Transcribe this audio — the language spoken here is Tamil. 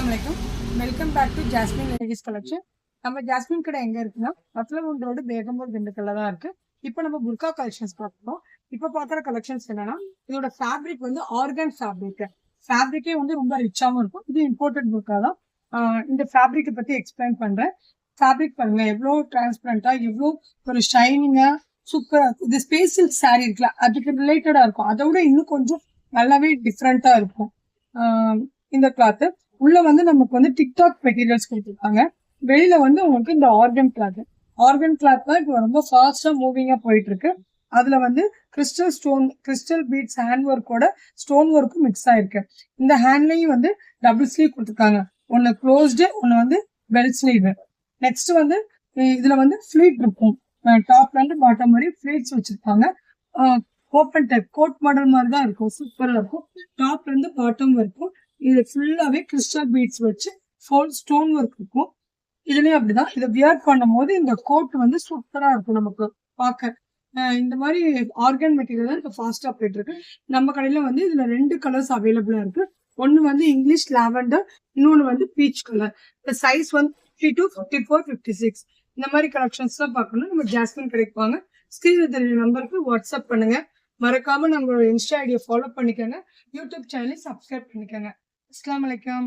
Assalamualaikum. Welcome back to Jasmine Ladies Collection. நம்ம ஜாஸ்மின் கடை எங்க இருக்குன்னா ரத்லகுண்ட் ரோடு பேகம்பூர் திண்டுக்கல்ல தான் இருக்கு. இப்போ நம்ம புர்கா கலெக்ஷன்ஸ் பார்ப்போம். இப்போ பார்க்குற கலெக்ஷன்ஸ் என்னன்னா இதோட ஃபேப்ரிக் வந்து ஆர்கன் ஃபேப்ரிக். ஃபேப்ரிக்கே வந்து ரொம்ப ரிச்சாவும் இருக்கும். இது இம்போர்ட்டட் புர்கா தான். இந்த ஃபேப்ரிக்கை பத்தி எக்ஸ்பிளைன் பண்றேன். ஃபேப்ரிக் பாருங்க எவ்வளோ டிரான்ஸ்பரண்டா, எவ்வளோ ஒரு ஷைனிங்கா சூப்பரா இருக்கும். இது ஸ்பேஸ் சில்க் சாரீ இருக்குல்ல, அதுக்கு ரிலேட்டடா இருக்கும். அதை விட இன்னும் கொஞ்சம் நல்லாவே டிஃப்ரெண்டா இருக்கும். இந்த கிளாத் உள்ள வந்து நமக்கு வந்து டிக்டாக் மெட்டீரியல்ஸ் கொடுத்துருக்காங்க. வெளியில வந்து உங்களுக்கு இந்த ஆர்கன் கிளாத் தான் இப்போ ரொம்ப ஃபாஸ்டா மூவிங்கா போயிட்டு இருக்கு. அதுல வந்து கிறிஸ்டல் பீட்ஸ் ஹேண்ட் ஒர்க்கோட ஸ்டோன் ஒர்க்கும் மிக்ஸ் ஆயிருக்கு. இந்த ஹேண்ட்லயும் வந்து டபுள் ஸ்லீவ் கொடுத்துருக்காங்க. ஒன்னு க்ளோஸ்டு, ஒன்னு வந்து பெல் ஸ்லீவ். நெக்ஸ்ட் வந்து இதுல வந்து ஃபிளீட் இருக்கும். டாப்ல இருந்து பாட்டம் மாதிரி ஃபிளீட்ஸ் வச்சிருப்பாங்க. ஓப்பன் டைப் கோட் மாடல் மாதிரி தான் இருக்கும். சூப்பரா இருக்கும். டாப்ல இருந்து பாட்டம் வரைக்கும் இது ஃபுல்லாவே கிறிஸ்டல் பீட்ஸ் வச்சு ஃபோல் ஸ்டோன் ஒர்க் இருக்கும். இதுலயும் அப்படிதான். இதை வியர் பண்ணும் போது இந்த கோட் வந்து சூப்பரா இருக்கும் நமக்கு பார்க்க. இந்த மாதிரி ஆர்கன் மெட்டீரியல் தான் இப்போ ஃபாஸ்டா போயிட்டு இருக்கு. நம்ம கடையில வந்து இதுல 2 கலர்ஸ் அவைலபிளா இருக்கு. ஒன்னு வந்து இங்கிலீஷ் லாவெண்டர், இன்னொன்னு வந்து பீச் கலர். இந்த சைஸ் வந்து 52, 54, 56. இந்த மாதிரி கலெக்ஷன்ஸ் தான் பார்க்கணும். நம்ம ஜாஸ்மின் கிடைப்பாங்க. ஸ்கிரீன் தெரிய நம்பருக்கு வாட்ஸ்அப் பண்ணுங்க. மறக்காம நம்மளோட இன்ஸ்டா ஐடியை ஃபாலோ பண்ணிக்கோங்க. யூடியூப் சேனலை சப்ஸ்கிரைப் பண்ணிக்கோங்க. அஸ்ஸலாமு அலைக்கும்.